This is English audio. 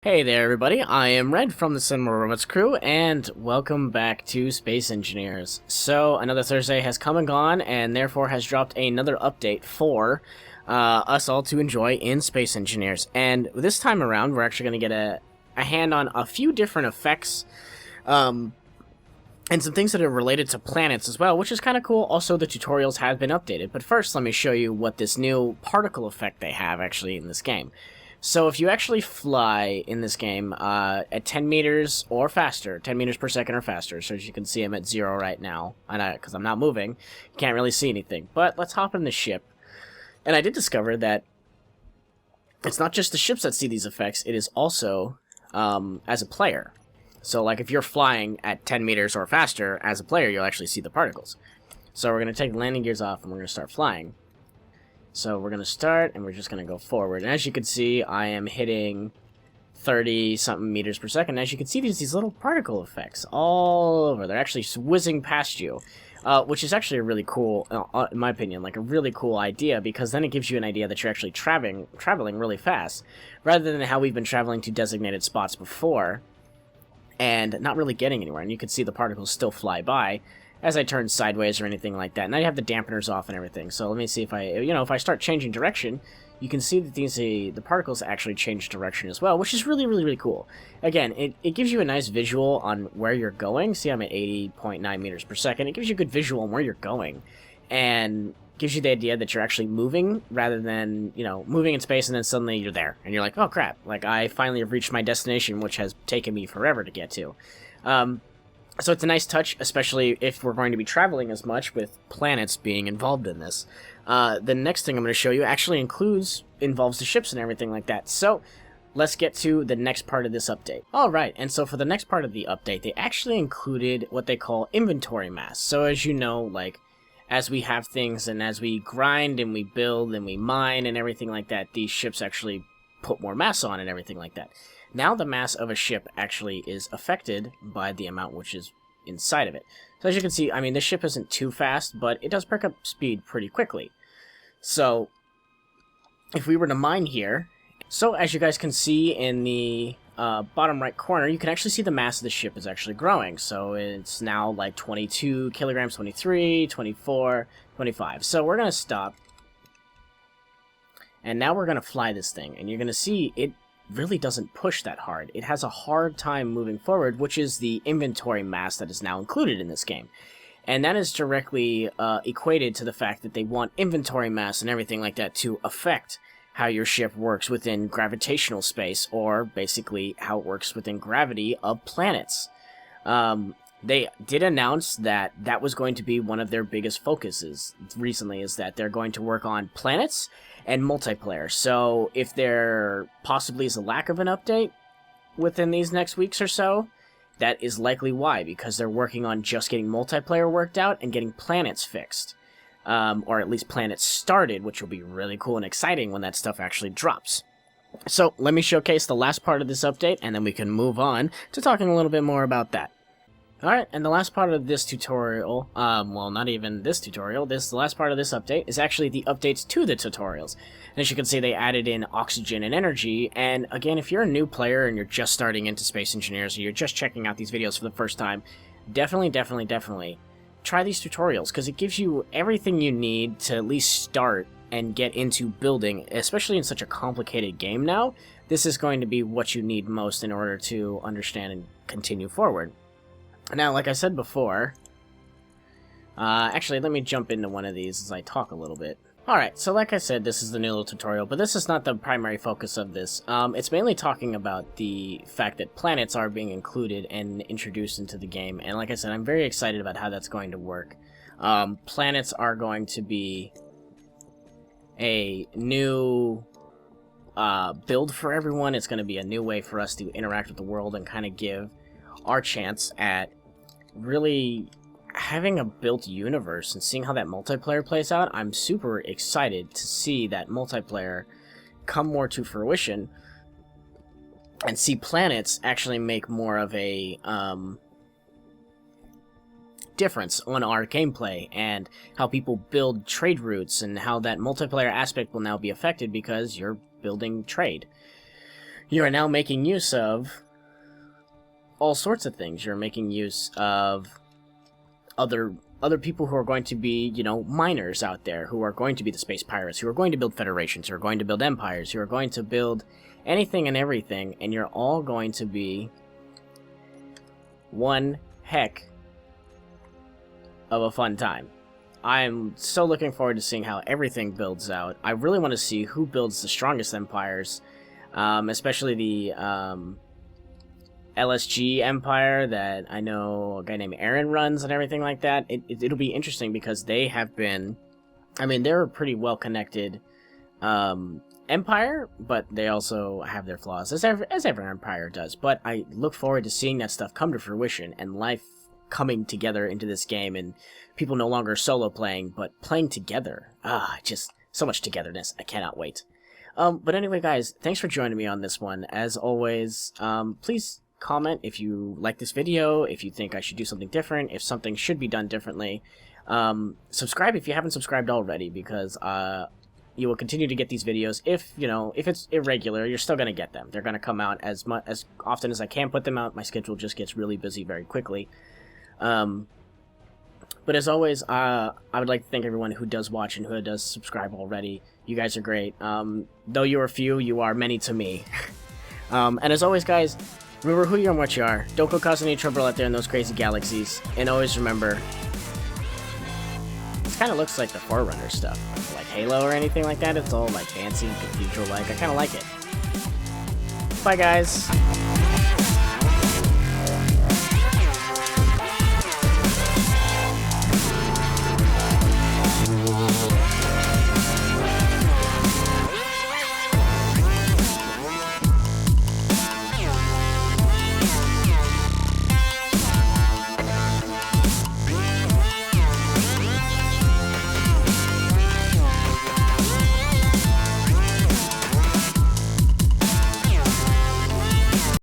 Hey there everybody, I am Red from the Cinema Robots crew, and welcome back to Space Engineers. So, another Thursday has come and gone, and therefore has dropped another update for us all to enjoy in Space Engineers. And this time around, we're actually going to get a hand on a few different effects, and some things that are related to planets as well, which is kind of cool. Also, the tutorials have been updated. But first, let me show you what this new particle effect they have actually in this game. So if you actually fly in this game at 10 meters or faster, 10 meters per second or faster, so as you can see I'm at 0 right now, because I'm not moving, you can't really see anything. But let's hop in the ship. And I did discover that it's not just the ships that see these effects, it is also as a player. So like if you're flying at 10 meters or faster, as a player you'll actually see the particles. So we're going to take the landing gears off and we're going to start flying. So we're going to start, and we're just going to go forward. And as you can see, I am hitting 30-something meters per second. As you can see, there's these little particle effects all over. They're actually whizzing past you, which is actually a really cool, in my opinion, like a really cool idea, because then it gives you an idea that you're actually traveling really fast, rather than how we've been traveling to designated spots before and not really getting anywhere. And you can see the particles still fly by as I turn sideways or anything like that. And I have the dampeners off and everything. So let me see if if I start changing direction, you can see that the particles actually change direction as well, which is really cool. Again, it gives you a nice visual on where you're going. See, I'm at 80.9 meters per second. It gives you a good visual on where you're going, and gives you the idea that you're actually moving rather than, moving in space and then suddenly you're there. And you're like, oh crap, like I finally have reached my destination, which has taken me forever to get to. So it's a nice touch, especially if we're going to be traveling as much with planets being involved in this. The next thing I'm going to show you actually involves the ships and everything like that. So let's get to the next part of this update. Alright, and so for the next part of the update, they actually included what they call inventory mass. So as you know, like, as we have things and as we grind and we build and we mine and everything like that, these ships actually put more mass on and everything like that. Now the mass of a ship actually is affected by the amount which is inside of it. So as you can see, I mean, this ship isn't too fast, but it does pick up speed pretty quickly. So if we were to mine here, so as you guys can see in the bottom right corner, you can actually see the mass of the ship is actually growing. So it's now like 22 kilograms, 23, 24, 25. So we're going to stop. And now we're going to fly this thing. And you're going to see it really doesn't push that hard. It has a hard time moving forward, which is the inventory mass that is now included in this game. And that is directly equated to the fact that they want inventory mass and everything like that to affect how your ship works within gravitational space, or basically how it works within gravity of planets. They did announce that that was going to be one of their biggest focuses recently, is that they're going to work on planets and multiplayer. So if there possibly is a lack of an update within these next weeks or so, that is likely why, because they're working on just getting multiplayer worked out and getting planets fixed. Or at least planets started, which will be really cool and exciting when that stuff actually drops. So let me showcase the last part of this update, and then we can move on to talking a little bit more about that. Alright, and the last part of this tutorial, well, not even this tutorial, the last part of this update is actually the updates to the tutorials. And as you can see, they added in oxygen and energy, and again, if you're a new player and you're just starting into Space Engineers, or you're just checking out these videos for the first time, definitely try these tutorials, because it gives you everything you need to at least start and get into building, especially in such a complicated game now. This is going to be what you need most in order to understand and continue forward. Now, like I said before, actually, let me jump into one of these as I talk a little bit. Alright, so like I said, this is the new little tutorial, but this is not the primary focus of this. It's mainly talking about the fact that planets are being included and introduced into the game, and like I said, I'm very excited about how that's going to work. Planets are going to be a new build for everyone. It's going to be a new way for us to interact with the world and kind of give our chance at really having a built universe and seeing how that multiplayer plays out. I'm super excited to see that multiplayer come more to fruition and see planets actually make more of a difference on our gameplay and how people build trade routes, and how that multiplayer aspect will now be affected because you're building trade. you are now making use of all sorts of things. You're making use of other people who are going to be, you know, miners out there, who are going to be the space pirates, who are going to build federations, who are going to build empires, who are going to build anything and everything, and you're all going to be one heck of a fun time. I'm so looking forward to seeing how everything builds out. I really want to see who builds the strongest empires, especially the LSG empire that I know a guy named Aaron runs and everything like that. It'll be interesting because they have been, I mean, they're a pretty well-connected empire, but they also have their flaws, as every empire does. But I look forward to seeing that stuff come to fruition and life coming together into this game, and people no longer solo playing, but playing together. Just so much togetherness. I cannot wait. But anyway, guys, thanks for joining me on this one. As always, please comment if you like this video, if you think I should do something different, if something should be done differently. Subscribe if you haven't subscribed already, because you will continue to get these videos. If it's irregular, you're still going to get them. They're going to come out as often as I can put them out. My schedule just gets really busy very quickly. But as always, I would like to thank everyone who does watch and who does subscribe already. You guys are great. Though you are few, you are many to me. And as always, guys, remember who you are and what you are. Don't go causing any trouble out there in those crazy galaxies. And always remember, this kind of looks like the Forerunner stuff. Like Halo or anything like that. It's all like fancy, cathedral-like. I kind of like it. Bye, guys.